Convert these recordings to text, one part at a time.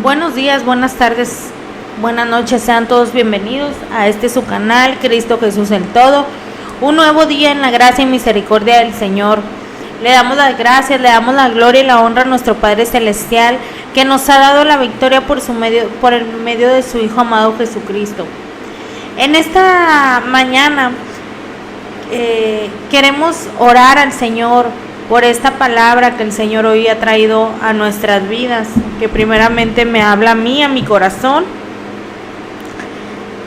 Buenos días, buenas tardes, buenas noches, sean todos bienvenidos a su canal, Cristo Jesús el Todo. Un nuevo día en la gracia y misericordia del Señor. Le damos las gracias, le damos la gloria y la honra a nuestro Padre Celestial, que nos ha dado la victoria por el medio de su Hijo amado Jesucristo. En esta mañana queremos orar al Señor por esta palabra que el Señor hoy ha traído a nuestras vidas, que primeramente me habla a mí, a mi corazón,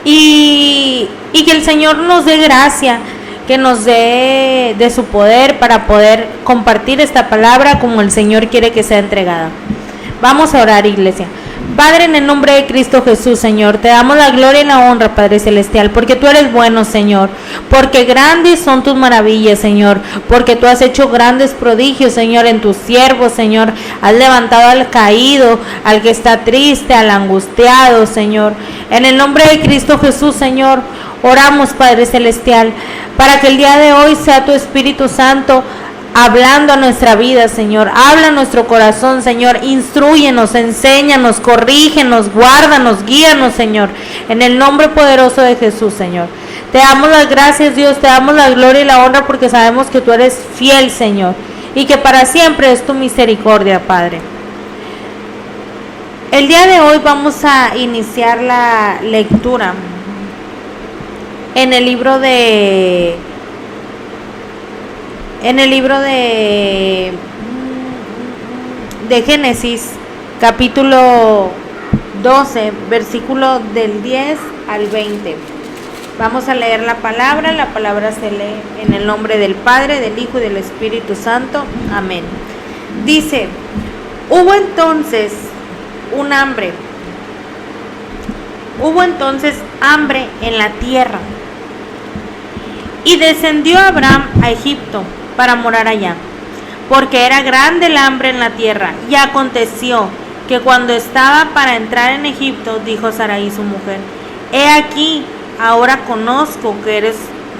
y que el Señor nos dé gracia, que nos dé de su poder para poder compartir esta palabra como el Señor quiere que sea entregada. Vamos a orar, iglesia. Padre, en el nombre de Cristo Jesús, Señor, te damos la gloria y la honra, Padre Celestial, porque tú eres bueno, Señor, porque grandes son tus maravillas, Señor, porque tú has hecho grandes prodigios, Señor, en tus siervos, Señor. Has levantado al caído, al que está triste, al angustiado, Señor. En el nombre de Cristo Jesús, Señor, oramos, Padre Celestial, para que el día de hoy sea tu Espíritu Santo hablando a nuestra vida, Señor. Habla a nuestro corazón, Señor. Instrúyenos, enséñanos, corrígenos, guárdanos, guíanos, Señor. En el nombre poderoso de Jesús, Señor. Te damos las gracias, Dios. Te damos la gloria y la honra porque sabemos que tú eres fiel, Señor. Y que para siempre es tu misericordia, Padre. El día de hoy vamos a iniciar la lectura en el libro de Génesis, capítulo 12, versículo del 10 al 20. Vamos a leer la palabra se lee en el nombre del Padre, del Hijo y del Espíritu Santo. Amén. Dice: Hubo entonces hambre en la tierra, y descendió Abraham a Egipto para morar allá, porque era grande el hambre en la tierra. Y aconteció que cuando estaba para entrar en Egipto, dijo Sarai su mujer: He aquí, ahora conozco que eres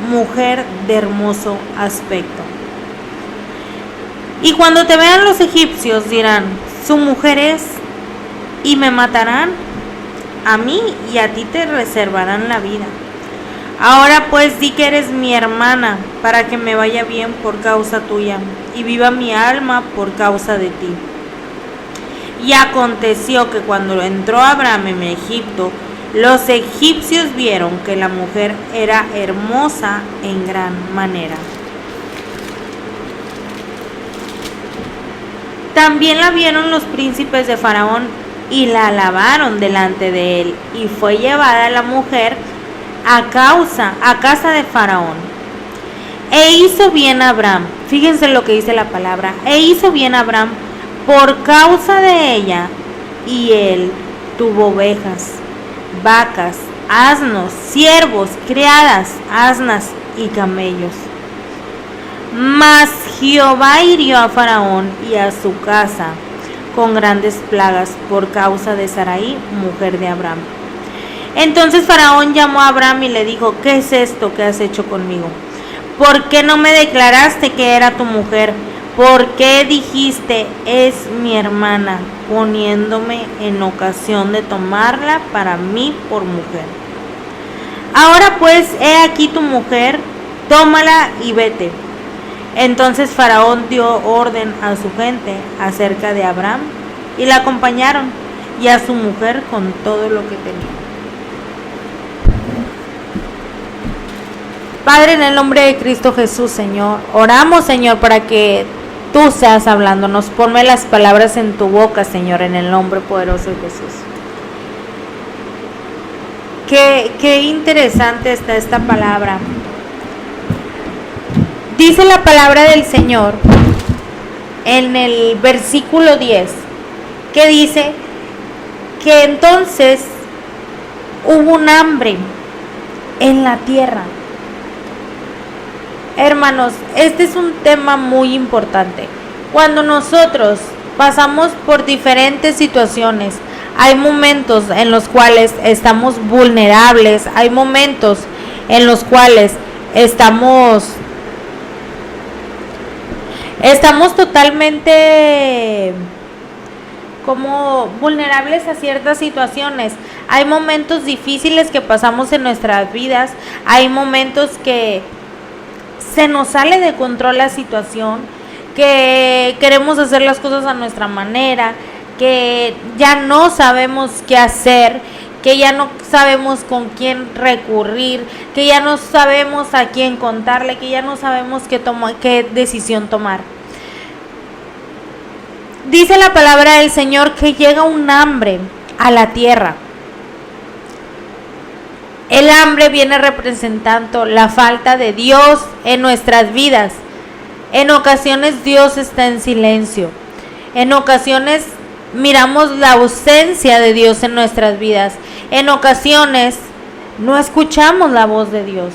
mujer de hermoso aspecto. Y cuando te vean los egipcios dirán: su mujer es, y me matarán a mí, y a ti te reservarán la vida. Ahora pues di que eres mi hermana, para que me vaya bien por causa tuya, y viva mi alma por causa de ti. Y aconteció que cuando entró Abraham en Egipto, los egipcios vieron que la mujer era hermosa en gran manera. También la vieron los príncipes de Faraón, y la alabaron delante de él, y fue llevada la mujer a casa de Faraón. E hizo bien Abraham, fíjense lo que dice la palabra, e hizo bien Abraham por causa de ella, y él tuvo ovejas, vacas, asnos, siervos, criadas, asnas y camellos. Mas Jehová hirió a Faraón y a su casa con grandes plagas por causa de Sarai, mujer de Abraham. Entonces Faraón llamó a Abraham y le dijo: ¿qué es esto que has hecho conmigo? ¿Por qué no me declaraste que era tu mujer? ¿Por qué dijiste: es mi hermana, poniéndome en ocasión de tomarla para mí por mujer? Ahora pues, he aquí tu mujer, tómala y vete. Entonces Faraón dio orden a su gente acerca de Abraham, y la acompañaron, y a su mujer con todo lo que tenía. Padre, en el nombre de Cristo Jesús, Señor, oramos, Señor, para que tú seas hablándonos. Ponme las palabras en tu boca, Señor, en el nombre poderoso de Jesús. Qué interesante está esta palabra. Dice la palabra del Señor en el versículo 10, que dice que entonces hubo un hambre en la tierra. Hermanos, este es un tema muy importante. Cuando nosotros pasamos por diferentes situaciones, hay momentos en los cuales estamos vulnerables, hay momentos en los cuales estamos totalmente como vulnerables a ciertas situaciones. Hay momentos difíciles que pasamos en nuestras vidas, hay momentos que se nos sale de control la situación, que queremos hacer las cosas a nuestra manera, que ya no sabemos qué hacer, que ya no sabemos con quién recurrir, que ya no sabemos a quién contarle, que ya no sabemos qué decisión tomar. Dice la palabra del Señor que llega un hambre a la tierra. El hambre viene representando la falta de Dios en nuestras vidas. En ocasiones Dios está en silencio. En ocasiones miramos la ausencia de Dios en nuestras vidas. En ocasiones no escuchamos la voz de Dios.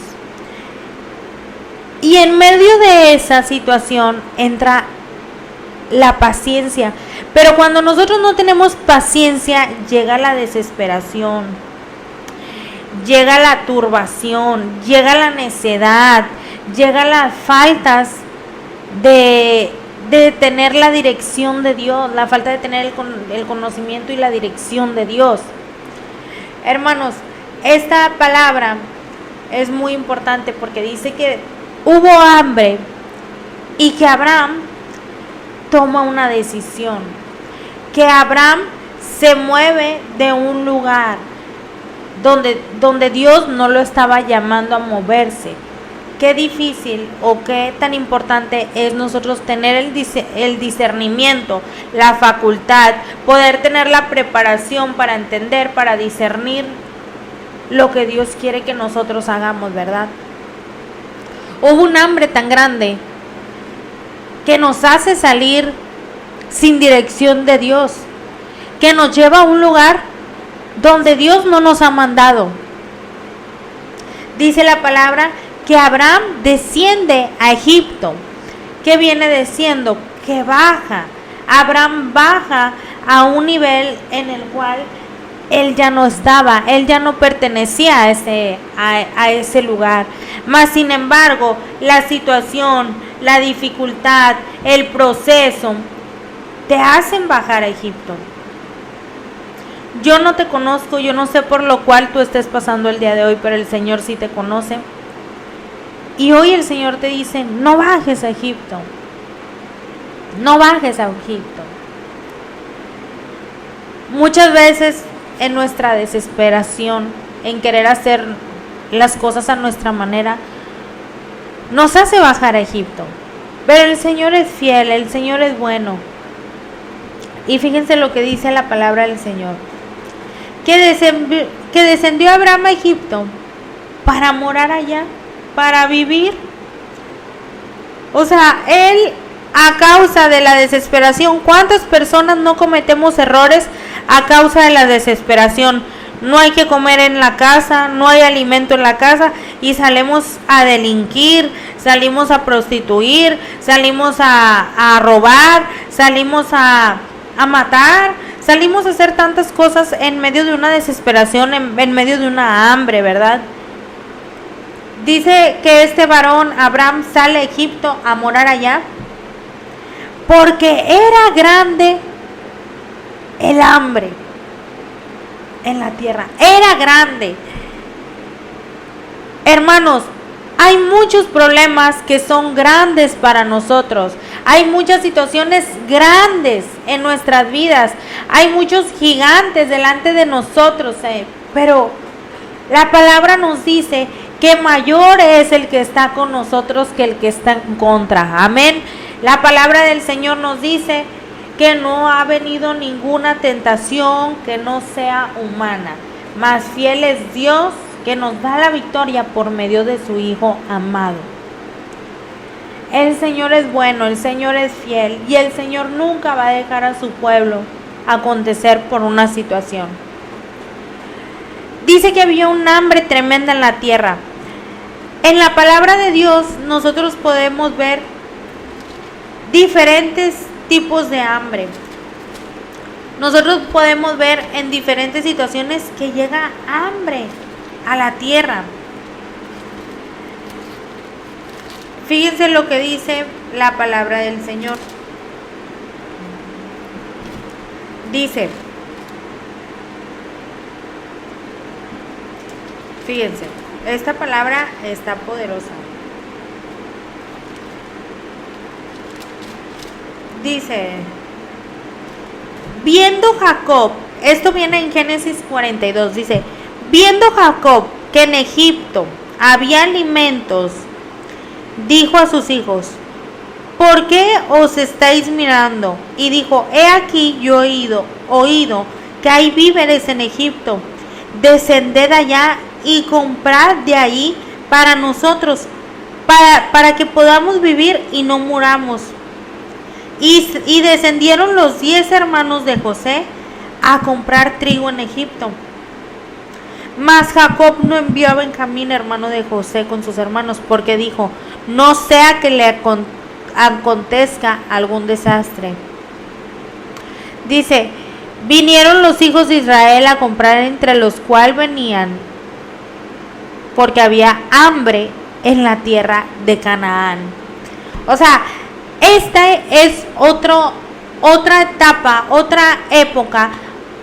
Y en medio de esa situación entra la paciencia. Pero cuando nosotros no tenemos paciencia, llega la desesperación, llega la turbación, llega la necedad, llega las faltas de tener la dirección de Dios, la falta de tener el conocimiento y la dirección de Dios. Hermanos, esta palabra es muy importante porque dice que hubo hambre y que Abraham toma una decisión, que Abraham se mueve de un lugar donde Dios no lo estaba llamando a moverse. Qué difícil o qué tan importante es nosotros tener el discernimiento, la facultad, poder tener la preparación para entender, para discernir lo que Dios quiere que nosotros hagamos, ¿verdad? Hubo un hambre tan grande que nos hace salir sin dirección de Dios, que nos lleva a un lugar donde Dios no nos ha mandado. Dice la palabra que Abraham desciende a Egipto. ¿Qué viene diciendo? Que baja. Abraham baja a un nivel en el cual él ya no estaba, él ya no pertenecía a ese lugar. Mas sin embargo, la situación, la dificultad, el proceso te hacen bajar a Egipto. Yo no te conozco, yo no sé por lo cual tú estés pasando el día de hoy, pero el Señor sí te conoce. Y hoy el Señor te dice, no bajes a Egipto. No bajes a Egipto. Muchas veces en nuestra desesperación, en querer hacer las cosas a nuestra manera, nos hace bajar a Egipto. Pero el Señor es fiel, el Señor es bueno. Y fíjense lo que dice la palabra del Señor. Que descendió Abraham a Egipto para morar allá, para vivir. O sea, él, a causa de la desesperación, ¿cuántas personas no cometemos errores a causa de la desesperación? No hay que comer en la casa, no hay alimento en la casa y salimos a delinquir, salimos a prostituir, salimos a robar, salimos a matar, salimos a hacer tantas cosas en medio de una desesperación, en medio de una hambre, ¿verdad? Dice que este varón, Abraham, sale a Egipto a morar allá porque era grande el hambre en la tierra. Era grande. Hermanos, hay muchos problemas que son grandes para nosotros. Hay muchas situaciones grandes en nuestras vidas. Hay muchos gigantes delante de nosotros. Pero la palabra nos dice que mayor es el que está con nosotros que el que está en contra. Amén. La palabra del Señor nos dice que no ha venido ninguna tentación que no sea humana. Mas fiel es Dios, que nos da la victoria por medio de su Hijo amado. El Señor es bueno, el Señor es fiel y el Señor nunca va a dejar a su pueblo acontecer por una situación. Dice que había un hambre tremenda en la tierra. En la palabra de Dios nosotros podemos ver diferentes tipos de hambre. Nosotros podemos ver en diferentes situaciones que llega hambre a la tierra. Fíjense lo que dice la palabra del Señor. Dice, fíjense, esta palabra está poderosa. Dice, viendo Jacob, esto viene en Génesis 42, dice, viendo Jacob que en Egipto había alimentos, dijo a sus hijos, ¿por qué os estáis mirando? Y dijo, he aquí yo he oído que hay víveres en Egipto, descended allá y comprad de ahí para nosotros, para que podamos vivir y no muramos. Y descendieron los 10 hermanos de José a comprar trigo en Egipto. Mas Jacob no envió a Benjamín, hermano de José, con sus hermanos, porque dijo, no sea que le acontezca algún desastre. Dice, vinieron los hijos de Israel a comprar, entre los cuales venían, porque había hambre en la tierra de Canaán. O sea, esta es otra etapa, otra época,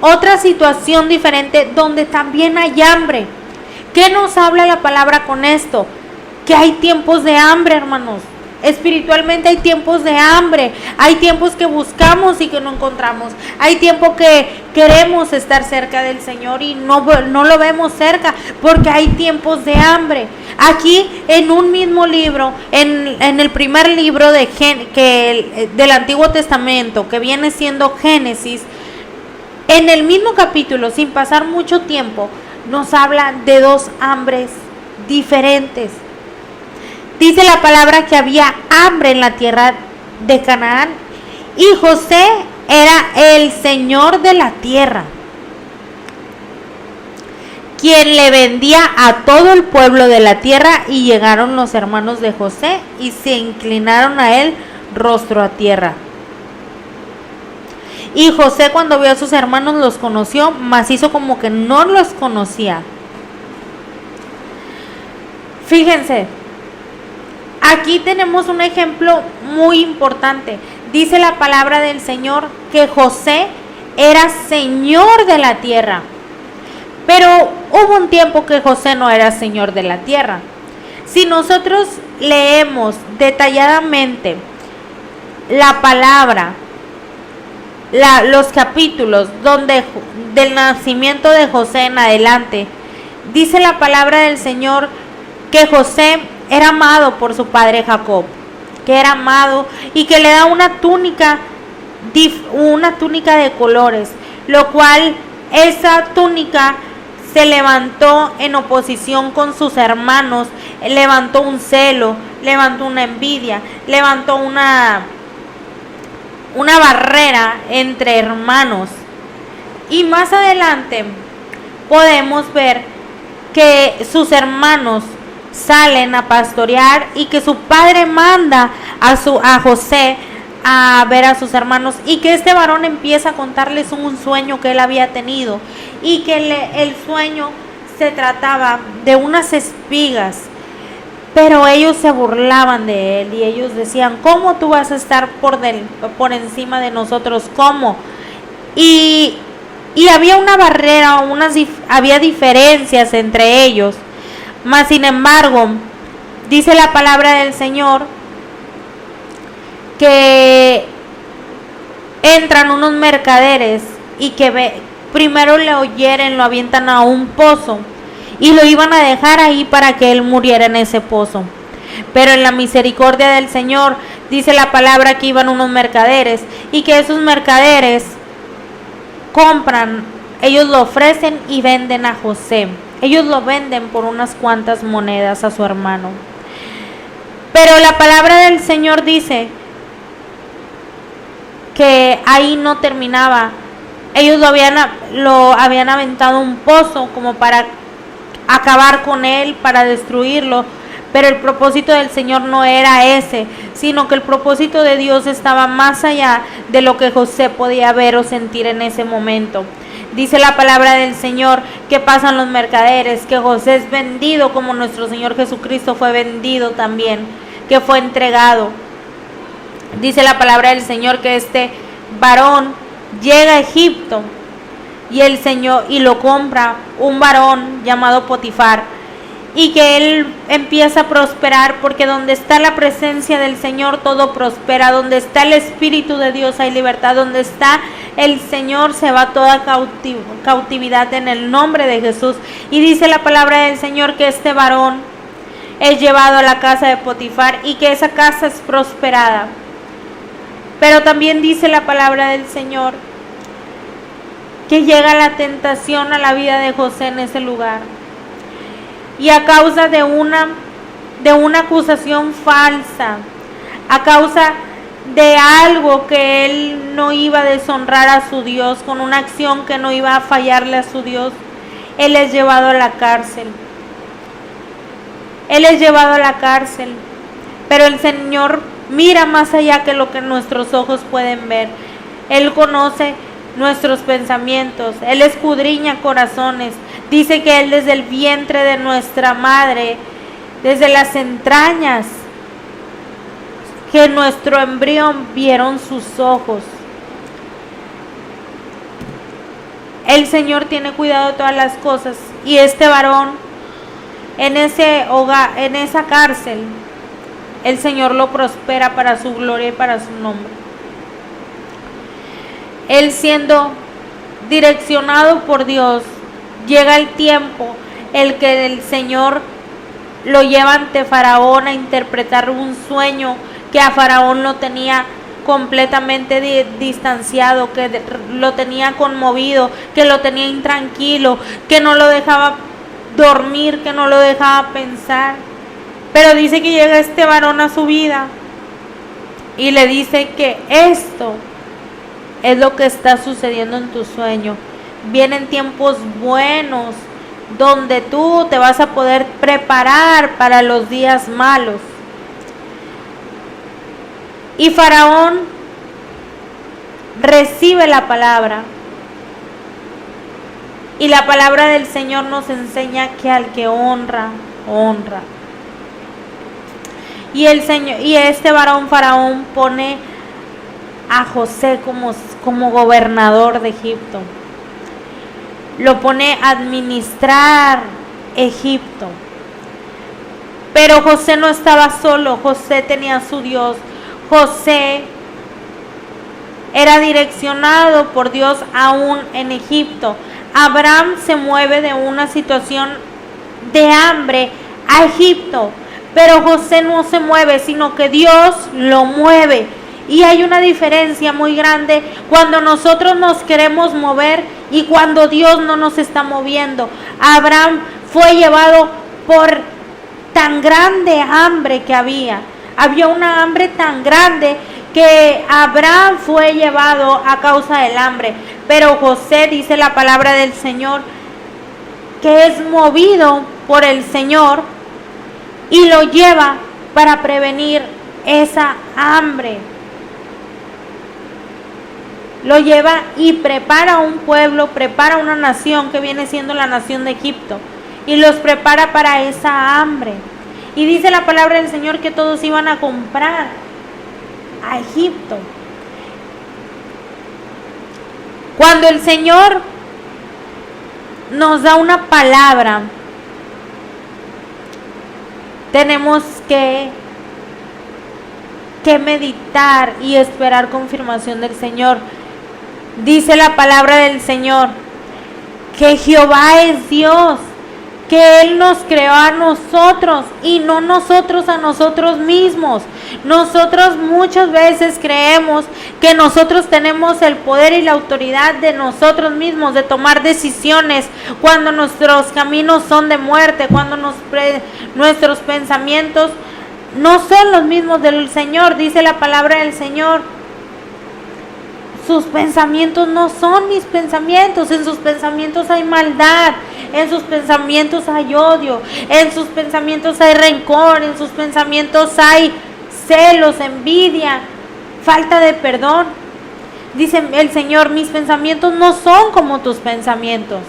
otra situación diferente donde también hay hambre. ¿Qué nos habla la palabra con esto? Que hay tiempos de hambre, hermanos. Espiritualmente hay tiempos de hambre, hay tiempos que buscamos y que no encontramos, hay tiempo que queremos estar cerca del Señor y no lo vemos cerca porque hay tiempos de hambre. Aquí en un mismo libro, en el primer libro del Antiguo Testamento, que viene siendo Génesis, en el mismo capítulo, sin pasar mucho tiempo, nos habla de dos hambres diferentes. Dice la palabra que había hambre en la tierra de Canaán y José era el señor de la tierra, quien le vendía a todo el pueblo de la tierra. Y llegaron los hermanos de José y se inclinaron a él rostro a tierra. Y José, cuando vio a sus hermanos, los conoció, mas hizo como que no los conocía. Fíjense, aquí tenemos un ejemplo muy importante. Dice la palabra del Señor que José era señor de la tierra. Pero hubo un tiempo que José no era señor de la tierra. Si nosotros leemos detalladamente la palabra, los capítulos donde del nacimiento de José en adelante, dice la palabra del Señor que José era amado por su padre Jacob, que era amado y que le da una túnica de colores, lo cual esa túnica se levantó en oposición con sus hermanos, levantó un celo, levantó una envidia, levantó una barrera entre hermanos. Y más adelante podemos ver que sus hermanos salen a pastorear y que su padre manda a José a ver a sus hermanos, y que este varón empieza a contarles un sueño que él había tenido, y que el sueño se trataba de unas espigas, pero ellos se burlaban de él y ellos decían, ¿cómo tú vas a estar por encima de nosotros? ¿Cómo? Y había una barrera, había diferencias entre ellos. Mas sin embargo, dice la palabra del Señor que entran unos mercaderes y que primero le oyeren, lo avientan a un pozo y lo iban a dejar ahí para que él muriera en ese pozo. Pero en la misericordia del Señor dice la palabra que iban unos mercaderes y que esos mercaderes compran, ellos lo ofrecen y venden a José. Ellos lo venden por unas cuantas monedas a su hermano. Pero la palabra del Señor dice que ahí no terminaba. Ellos lo habían aventado a un pozo como para acabar con él, para destruirlo. Pero el propósito del Señor no era ese, sino que el propósito de Dios estaba más allá de lo que José podía ver o sentir en ese momento. Dice la palabra del Señor que pasan los mercaderes, que José es vendido como nuestro Señor Jesucristo fue vendido también, que fue entregado. Dice la palabra del Señor que este varón llega a Egipto y el Señor y lo compra un varón llamado Potifar, y que él empieza a prosperar, porque donde está la presencia del Señor todo prospera, donde está el Espíritu de Dios hay libertad, donde está el Señor se va toda cautividad en el nombre de Jesús. Y dice la palabra del Señor que este varón es llevado a la casa de Potifar y que esa casa es prosperada. Pero también dice la palabra del Señor que llega la tentación a la vida de José en ese lugar. Y a causa de una acusación falsa, a causa de algo que él no iba a deshonrar a su Dios, con una acción que no iba a fallarle a su Dios, él es llevado a la cárcel. Él es llevado a la cárcel. Pero el Señor mira más allá que lo que nuestros ojos pueden ver. Él conoce nuestros pensamientos, Él escudriña corazones. Dice que Él desde el vientre de nuestra madre, desde las entrañas, que nuestro embrión vieron sus ojos. El Señor tiene cuidado de todas las cosas, y este varón en ese hogar, en esa cárcel, el Señor lo prospera para su gloria y para su nombre. Él siendo direccionado por Dios, llega el tiempo el que el Señor lo lleva ante Faraón a interpretar un sueño que a Faraón lo tenía completamente distanciado, que lo tenía conmovido, que lo tenía intranquilo, que no lo dejaba dormir, que no lo dejaba pensar. Pero dice que llega este varón a su vida y le dice que esto es lo que está sucediendo en tu sueño. Vienen tiempos buenos donde tú te vas a poder preparar para los días malos. Y Faraón recibe la palabra. Y la palabra del Señor nos enseña que al que honra, honra. Y el Señor, y este varón Faraón pone a José como gobernador de Egipto. Lo pone a administrar Egipto. Pero José no estaba solo, José tenía a su Dios. José era direccionado por Dios aún en Egipto. Abraham se mueve de una situación de hambre a Egipto, pero José no se mueve, sino que Dios lo mueve. Y hay una diferencia muy grande cuando nosotros nos queremos mover y cuando Dios no nos está moviendo. Abraham fue llevado por tan grande hambre que había. Había una hambre tan grande que Abraham fue llevado a causa del hambre. Pero José, dice la palabra del Señor, que es movido por el Señor y lo lleva para prevenir esa hambre. Lo lleva y prepara un pueblo, prepara una nación que viene siendo la nación de Egipto, y los prepara para esa hambre. Y dice la palabra del Señor que todos iban a comprar a Egipto. Cuando el Señor nos da una palabra, tenemos que meditar y esperar confirmación del Señor. Dice la palabra del Señor que Jehová es Dios, que Él nos creó a nosotros y no nosotros a nosotros mismos. Nosotros muchas veces creemos que nosotros tenemos el poder y la autoridad de nosotros mismos de tomar decisiones cuando nuestros caminos son de muerte, cuando nuestros pensamientos no son los mismos del Señor. Dice la palabra del Señor: sus pensamientos no son mis pensamientos. En sus pensamientos hay maldad, en sus pensamientos hay odio, en sus pensamientos hay rencor, en sus pensamientos hay celos, envidia, falta de perdón. Dice el Señor: mis pensamientos no son como tus pensamientos.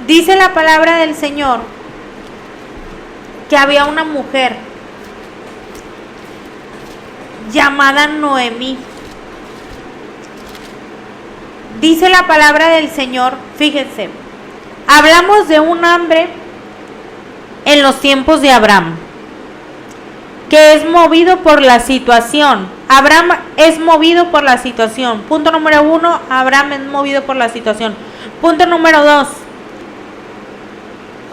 Dice la palabra del Señor que había una mujer llamada Noemí. Dice la palabra del Señor, fíjense, hablamos de un hambre en los tiempos de Abraham, que es movido por la situación. Abraham es movido por la situación. Punto número 1, Abraham es movido por la situación. Punto número 2,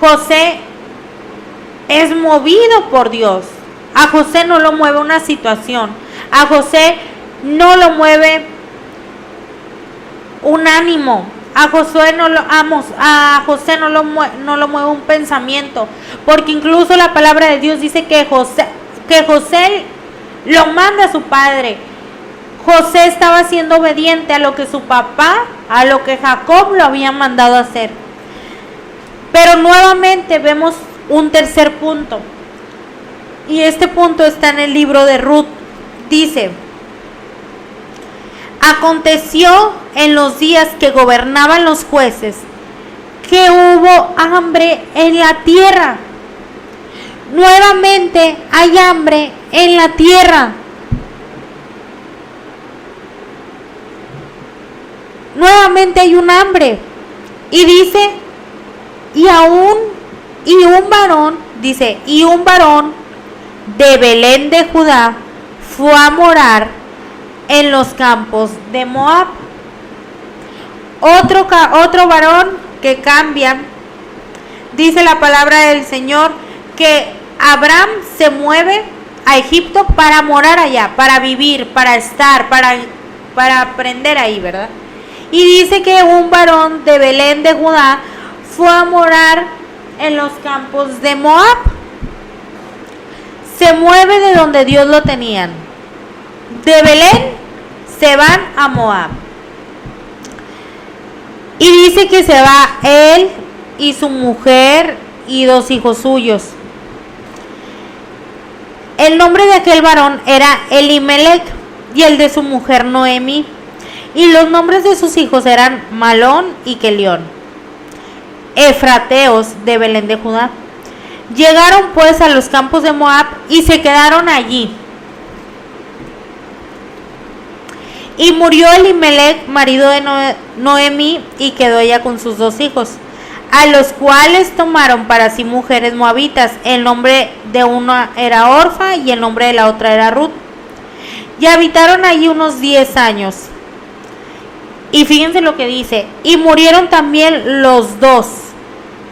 José es movido por Dios. A José no lo mueve una situación. A José no lo mueve un ánimo. A José no lo mueve un pensamiento. Porque incluso la palabra de Dios dice que José lo manda a su padre. José estaba siendo obediente a lo que su papá, a lo que Jacob lo había mandado a hacer. Pero nuevamente vemos un tercer punto. Y este punto está en el libro de Ruth. Dice: aconteció en los días que gobernaban los jueces que hubo hambre en la tierra. Nuevamente hay hambre en la tierra. Nuevamente hay un hambre. Y dice, y un varón de Belén de Judá fue a morar en los campos de Moab. Otro varón que cambia, dice la palabra del Señor, que Abraham se mueve a Egipto para morar allá, para vivir, para estar, para aprender ahí, ¿verdad? Y dice que un varón de Belén de Judá fue a morar en los campos de Moab. Se mueve de donde Dios lo tenían. De Belén se van a Moab. Y dice que se va él y su mujer y 2 hijos suyos. El nombre de aquel varón era Elimelech y el de su mujer Noemí. Y los nombres de sus hijos eran Malón y Kelión, efrateos de Belén de Judá. Llegaron pues a los campos de Moab y se quedaron allí. Y murió Elimelech, marido de Noemí, y quedó ella con sus 2 hijos, a los cuales tomaron para sí mujeres moabitas. El nombre de una era Orfa y el nombre de la otra era Ruth. Y habitaron allí unos 10 años. Y fíjense lo que dice: y murieron también los 2,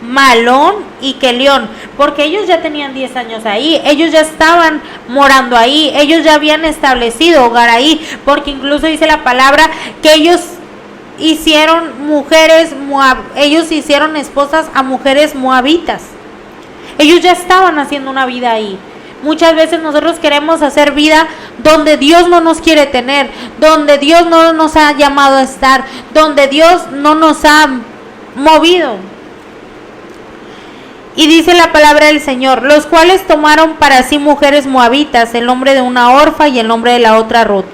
Malón y Kelión, porque ellos ya tenían 10 años ahí, ellos ya estaban morando ahí, ellos ya habían establecido hogar ahí, porque incluso dice la palabra que ellos hicieron ellos hicieron esposas a mujeres moabitas. Ellos ya estaban haciendo una vida ahí. Muchas veces nosotros queremos hacer vida donde Dios no nos quiere tener, donde Dios no nos ha llamado a estar, donde Dios no nos ha movido. Y dice la palabra del Señor: los cuales tomaron para sí mujeres moabitas, el nombre de una Orfa y el nombre de la otra Ruth,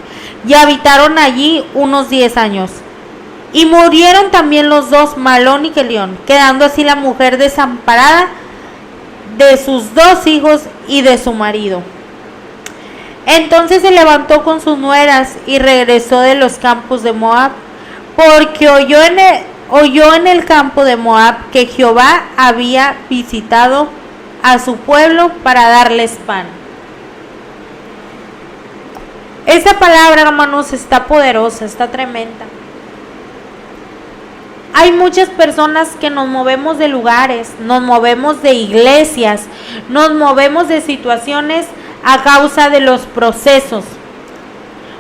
y habitaron allí unos 10 años. Y murieron también los 2, Malón y Kelión, quedando así la mujer desamparada de sus 2 hijos y de su marido. Entonces se levantó con sus nueras y regresó de los campos de Moab, porque oyó en el campo de Moab que Jehová había visitado a su pueblo para darles pan. Esa palabra, hermanos, está poderosa, está tremenda. Hay muchas personas que nos movemos de lugares, nos movemos de iglesias, nos movemos de situaciones a causa de los procesos.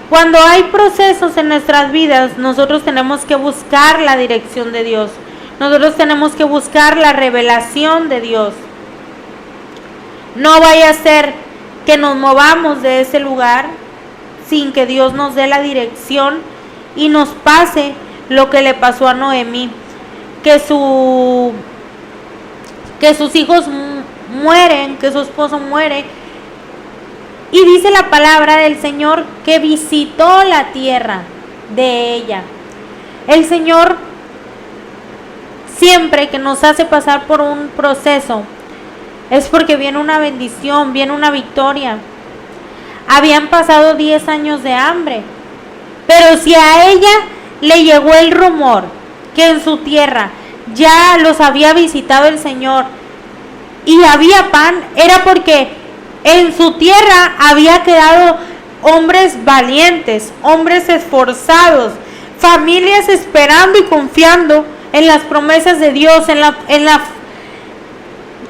Cuando hay procesos en nuestras vidas, nosotros tenemos que buscar la dirección de Dios. Nosotros tenemos que buscar la revelación de Dios. No vaya a ser que nos movamos de ese lugar sin que Dios nos dé la dirección y nos pase lo que le pasó a Noemí, que sus hijos mueren, que su esposo muere. Y dice la palabra del Señor que visitó la tierra de ella. El Señor siempre que nos hace pasar por un proceso es porque viene una bendición, viene una victoria. habían pasado 10 años de hambre. Pero si a ella le llegó el rumor que en su tierra ya los había visitado el Señor y había pan, era porque en su tierra había quedado hombres valientes, hombres esforzados, familias esperando y confiando en las promesas de Dios,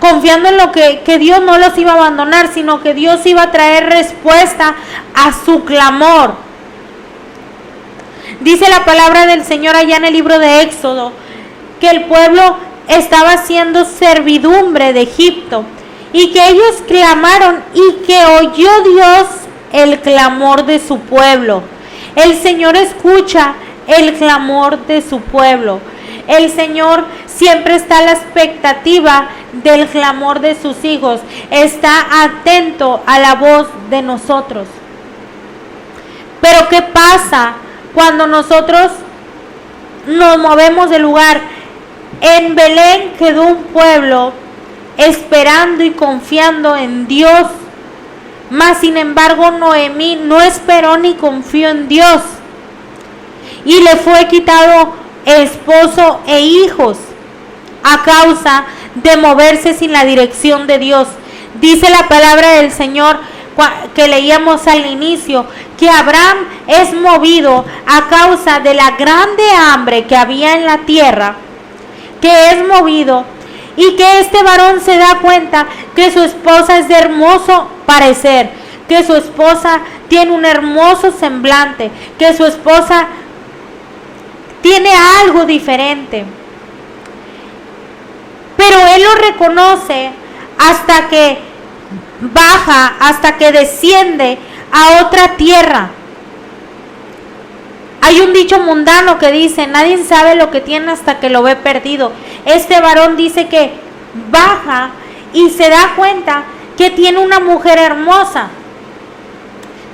confiando en lo que Dios no los iba a abandonar, sino que Dios iba a traer respuesta a su clamor. Dice la palabra del Señor allá en el libro de Éxodo que el pueblo estaba haciendo servidumbre de Egipto y que ellos clamaron y que oyó Dios el clamor de su pueblo. El Señor escucha el clamor de su pueblo. El Señor siempre está a la expectativa del clamor de sus hijos. Está atento a la voz de nosotros. Pero ¿qué pasa cuando nosotros nos movemos del lugar? En Belén quedó un pueblo esperando y confiando en Dios. Mas sin embargo Noemí no esperó ni confió en Dios. Y le fue quitado esposo e hijos a causa de moverse sin la dirección de Dios. Dice la palabra del Señor que leíamos al inicio, que Abraham es movido a causa de la grande hambre que había en la tierra, que es movido, y que este varón se da cuenta que su esposa es de hermoso parecer, que su esposa tiene un hermoso semblante, que su esposa tiene algo diferente. Pero él lo reconoce hasta que baja, hasta que desciende a otra tierra. Hay un dicho mundano que dice: nadie sabe lo que tiene hasta que lo ve perdido. Este varón dice que baja y se da cuenta que tiene una mujer hermosa,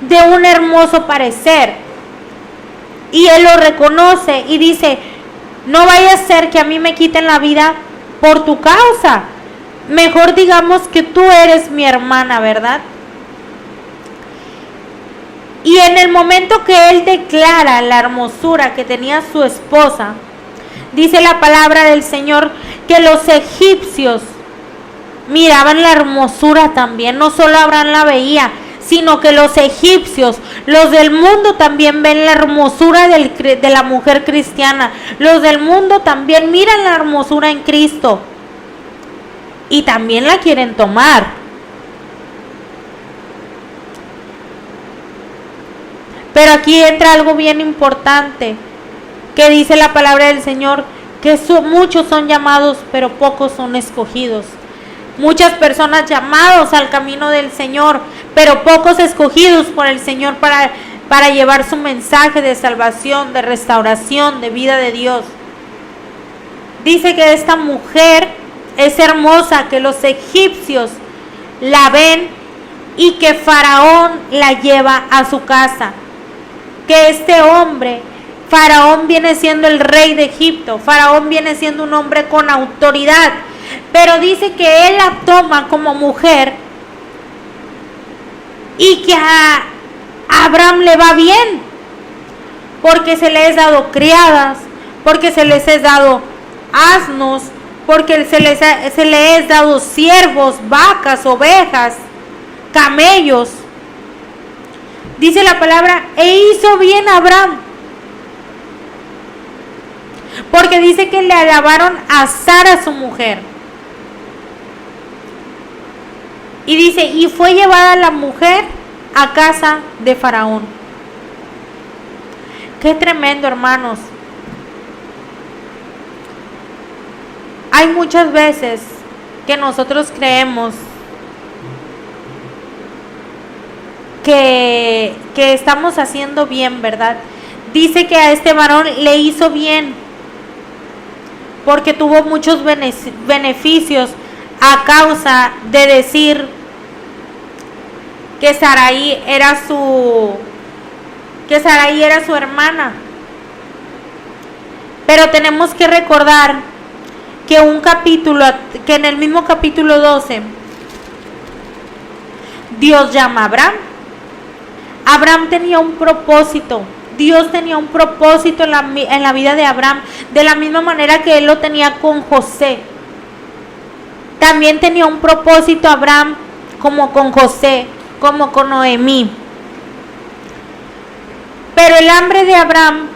de un hermoso parecer. Y él lo reconoce y dice: no vaya a ser que a mí me quiten la vida por tu causa. Mejor digamos que tú eres mi hermana, ¿verdad? Y en el momento que él declara la hermosura que tenía su esposa, dice la palabra del Señor que los egipcios miraban la hermosura también. No solo Abraham la veía, sino que los egipcios, los del mundo, también ven la hermosura de la mujer cristiana. Los del mundo también miran la hermosura en Cristo y también la quieren tomar. Pero aquí entra algo bien importante, que dice la palabra del Señor, que muchos son llamados, pero pocos son escogidos. Muchas personas llamados al camino del Señor, pero pocos escogidos por el Señor para llevar su mensaje de salvación, de restauración, de vida de Dios. Dice que esta mujer es hermosa, que los egipcios la ven y que Faraón la lleva a su casa. Que este hombre, Faraón, viene siendo el rey de Egipto. Faraón viene siendo un hombre con autoridad. Pero dice que él la toma como mujer y que a Abraham le va bien, porque se le es dado criadas, porque se les es dado asnos, porque se le es dado siervos, vacas, ovejas, camellos. Dice la palabra: e hizo bien Abraham, porque dice que le alabaron a Sara, su mujer. Y dice: y fue llevada la mujer a casa de Faraón. Qué tremendo, hermanos. Hay muchas veces que nosotros creemos que estamos haciendo bien, ¿verdad? Dice que a este varón le hizo bien porque tuvo muchos beneficios a causa de decir que Sarai era su hermana. Pero tenemos que recordar que que en el mismo capítulo 12 Dios llama a Abraham Abraham tenía un propósito. Dios tenía un propósito en la vida de Abraham, de la misma manera que él lo tenía con José. También tenía un propósito Abraham, como con José, como con Noemí. Pero el hambre de Abraham,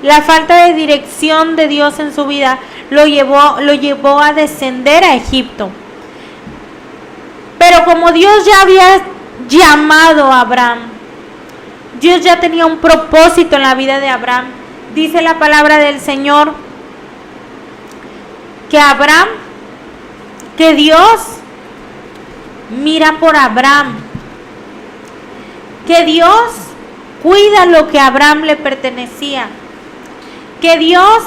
la falta de dirección de Dios en su vida, lo llevó a descender a Egipto. Pero como Dios ya había llamado a Abraham, Dios ya tenía un propósito en la vida de Abraham. Dice la palabra del Señor que Abraham, que Dios mira por Abraham, que Dios cuida lo que a Abraham le pertenecía, que Dios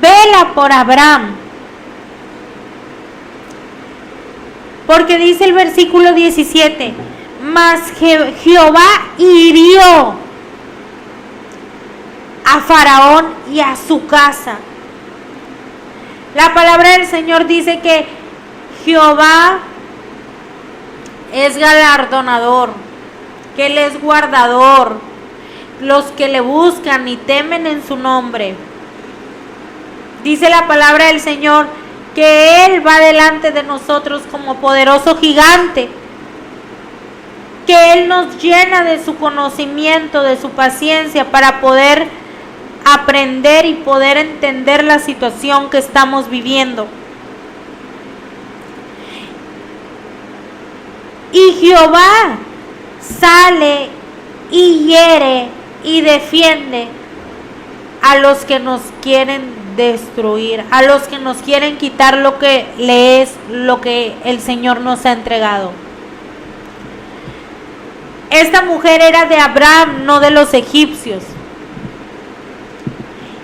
vela por Abraham. Porque dice el versículo 17, mas Jehová hirió a Faraón y a su casa. La palabra del Señor dice que Jehová es galardonador, que Él es guardador, los que le buscan y temen en su nombre. Dice la palabra del Señor que Él va delante de nosotros como poderoso gigante, que Él nos llena de su conocimiento, de su paciencia, para poder aprender y poder entender la situación que estamos viviendo. Y Jehová sale y hiere y defiende a los que nos quieren destruir, a los que nos quieren quitar lo que el Señor nos ha entregado. Esta mujer era de Abraham, no de los egipcios.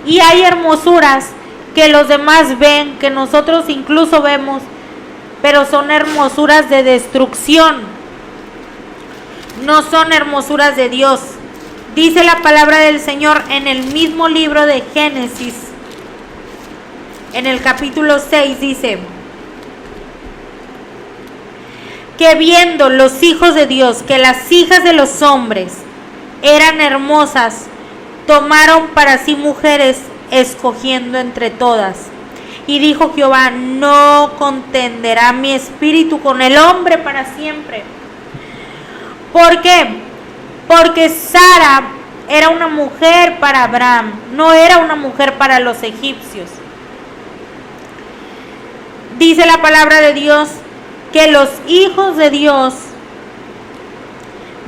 Y hay hermosuras que los demás ven, que nosotros incluso vemos, pero son hermosuras de destrucción, no son hermosuras de Dios. Dice la palabra del Señor en el mismo libro de Génesis, en el capítulo 6, dice que viendo los hijos de Dios que las hijas de los hombres eran hermosas, tomaron para sí mujeres, escogiendo entre todas. Y dijo Jehová, no contenderá mi espíritu con el hombre para siempre. ¿Por qué? Porque Sara era una mujer para Abraham, no era una mujer para los egipcios. Dice la palabra de Dios que los hijos de Dios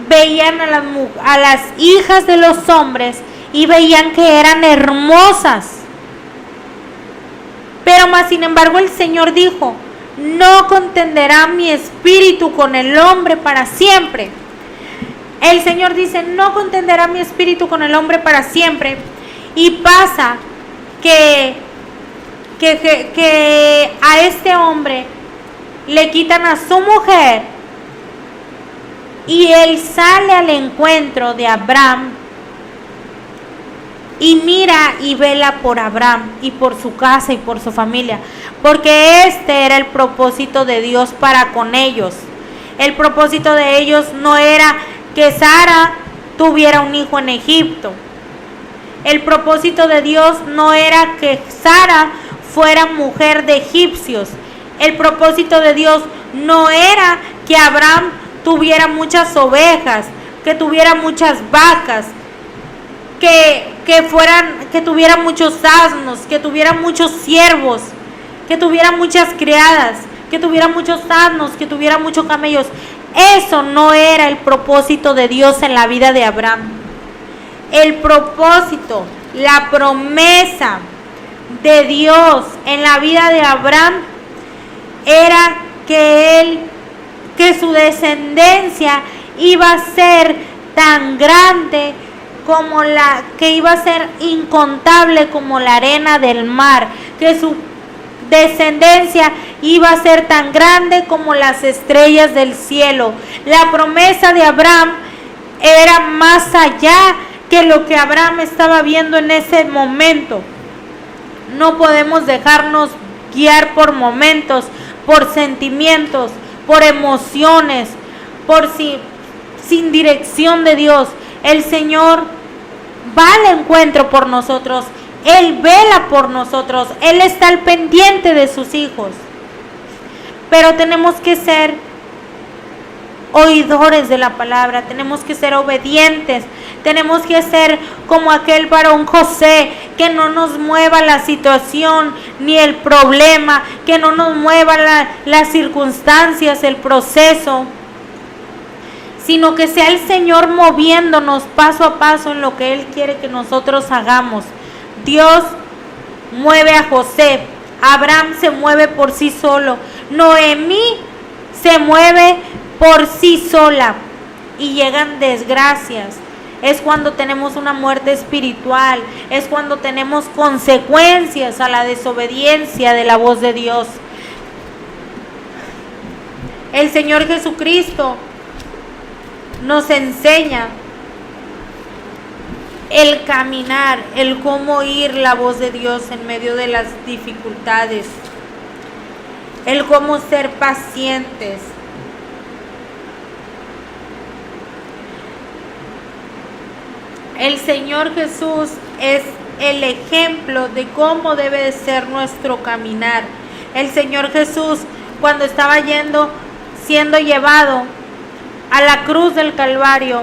veían a las hijas de los hombres y veían que eran hermosas. Pero más sin embargo el Señor dijo, no contenderá mi espíritu con el hombre para siempre. El Señor dice, no contenderá mi espíritu con el hombre para siempre. Y pasa que a este hombre le quitan a su mujer y él sale al encuentro de Abraham y mira y vela por Abraham y por su casa y por su familia, porque este era el propósito de Dios para con ellos. El propósito de ellos no era que Sara tuviera un hijo en Egipto. El propósito de Dios no era que Sara fuera mujer de egipcios. El propósito de Dios no era que Abraham tuviera muchas ovejas, que tuviera muchas vacas, que tuviera muchos asnos, que tuviera muchos siervos, que tuviera muchas criadas, que tuviera muchos asnos, que tuviera muchos camellos. Eso no era el propósito de Dios en la vida de Abraham. El propósito, la promesa de Dios en la vida de Abraham era que su descendencia iba a ser tan grande como que iba a ser incontable como la arena del mar, que su descendencia iba a ser tan grande como las estrellas del cielo. La promesa de Abraham era más allá que lo que Abraham estaba viendo en ese momento. No podemos dejarnos guiar por momentos, por sentimientos, por emociones, por sin dirección de Dios, el Señor va al encuentro por nosotros. Él vela por nosotros. Él está al pendiente de sus hijos. Pero tenemos que ser oidores de la palabra, tenemos que ser obedientes, tenemos que ser como aquel varón José, que no nos mueva la situación ni el problema, que no nos mueva las circunstancias, el proceso, sino que sea el Señor moviéndonos paso a paso en lo que Él quiere que nosotros hagamos. Dios mueve a José, Abraham se mueve por sí solo, Noemí se mueve por sí sola y llegan desgracias. Es cuando tenemos una muerte espiritual, es cuando tenemos consecuencias a la desobediencia de la voz de Dios. El Señor Jesucristo nos enseña el caminar, el cómo oír la voz de Dios en medio de las dificultades, el cómo ser pacientes. El Señor Jesús es el ejemplo de cómo debe de ser nuestro caminar. El Señor Jesús, cuando estaba siendo llevado a la cruz del Calvario,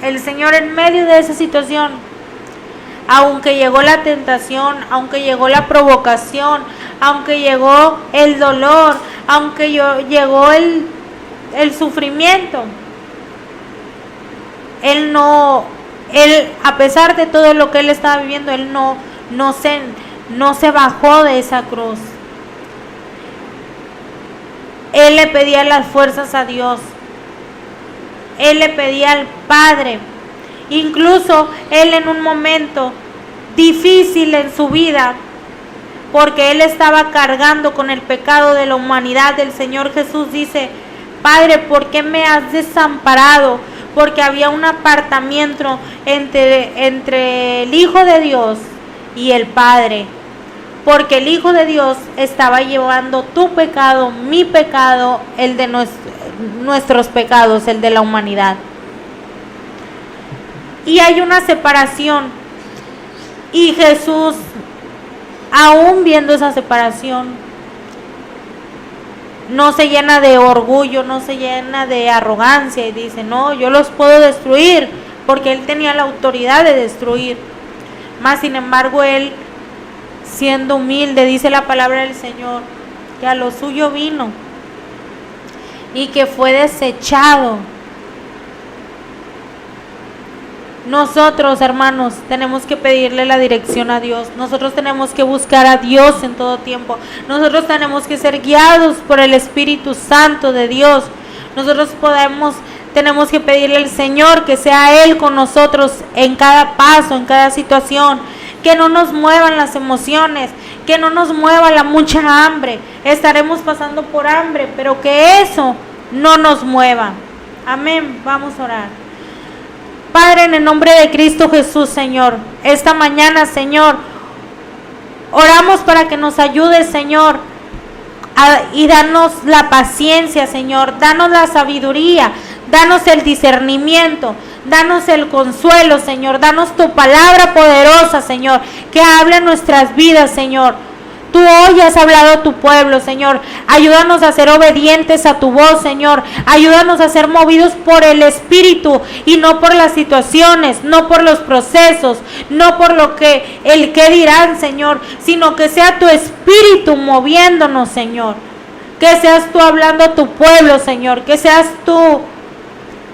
el Señor en medio de esa situación, aunque llegó la tentación, aunque llegó la provocación, aunque llegó el dolor, aunque llegó el sufrimiento, Él, a pesar de todo lo que Él estaba viviendo, Él no se bajó de esa cruz. Él le pedía las fuerzas a Dios. Él le pedía al Padre. Incluso Él en un momento difícil en su vida, porque Él estaba cargando con el pecado de la humanidad, el Señor Jesús dice: Padre, ¿por qué me has desamparado? Porque había un apartamiento entre el Hijo de Dios y el Padre. Porque el Hijo de Dios estaba llevando tu pecado, mi pecado, el de nuestros pecados, el de la humanidad. Y hay una separación. Y Jesús, aún viendo esa separación, no se llena de orgullo, no se llena de arrogancia y dice: no, yo los puedo destruir, porque Él tenía la autoridad de destruir. Mas sin embargo, Él, siendo humilde, dice la palabra del Señor, que a lo suyo vino y que fue desechado. Nosotros, hermanos, tenemos que pedirle la dirección a Dios. Nosotros tenemos que buscar a Dios en todo tiempo. Nosotros tenemos que ser guiados por el Espíritu Santo de Dios. Nosotros tenemos que pedirle al Señor que sea Él con nosotros en cada paso, en cada situación. Que no nos muevan las emociones, que no nos mueva la mucha hambre. Estaremos pasando por hambre, pero que eso no nos mueva. Amén. Vamos a orar. Padre, en el nombre de Cristo Jesús, Señor, esta mañana, Señor, oramos para que nos ayudes, Señor, y danos la paciencia, Señor, danos la sabiduría, danos el discernimiento, danos el consuelo, Señor, danos tu palabra poderosa, Señor, que hable en nuestras vidas, Señor. Tú hoy has hablado a tu pueblo, Señor. Ayúdanos a ser obedientes a tu voz, Señor. Ayúdanos a ser movidos por el Espíritu y no por las situaciones, no por los procesos, no por el que dirán, Señor, sino que sea tu Espíritu moviéndonos, Señor. Que seas tú hablando a tu pueblo, Señor. Que seas tú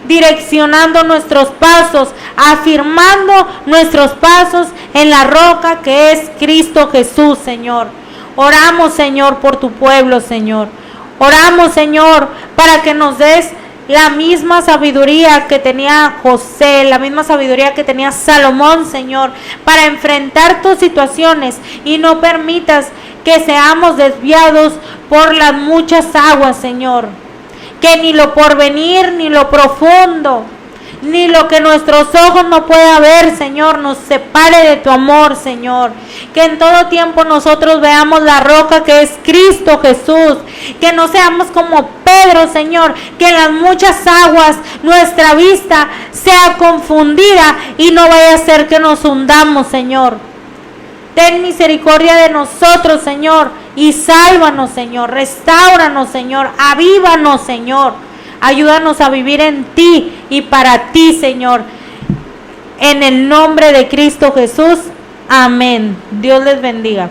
direccionando nuestros pasos, afirmando nuestros pasos en la roca que es Cristo Jesús, Señor. Oramos, Señor, por tu pueblo, Señor. Oramos, Señor, para que nos des la misma sabiduría que tenía José, la misma sabiduría que tenía Salomón, Señor, para enfrentar tus situaciones, y no permitas que seamos desviados por las muchas aguas, Señor. Que ni lo porvenir, ni lo profundo, ni lo que nuestros ojos no puedan ver, Señor, nos separe de tu amor, Señor. Que en todo tiempo nosotros veamos la roca que es Cristo Jesús. Que no seamos como Pedro, Señor, que en las muchas aguas nuestra vista sea confundida y no vaya a ser que nos hundamos, Señor. Ten misericordia de nosotros, Señor, y sálvanos, Señor. Restáuranos, Señor. Avívanos, Señor. Ayúdanos a vivir en ti y para ti, Señor. En el nombre de Cristo Jesús. Amén. Dios les bendiga.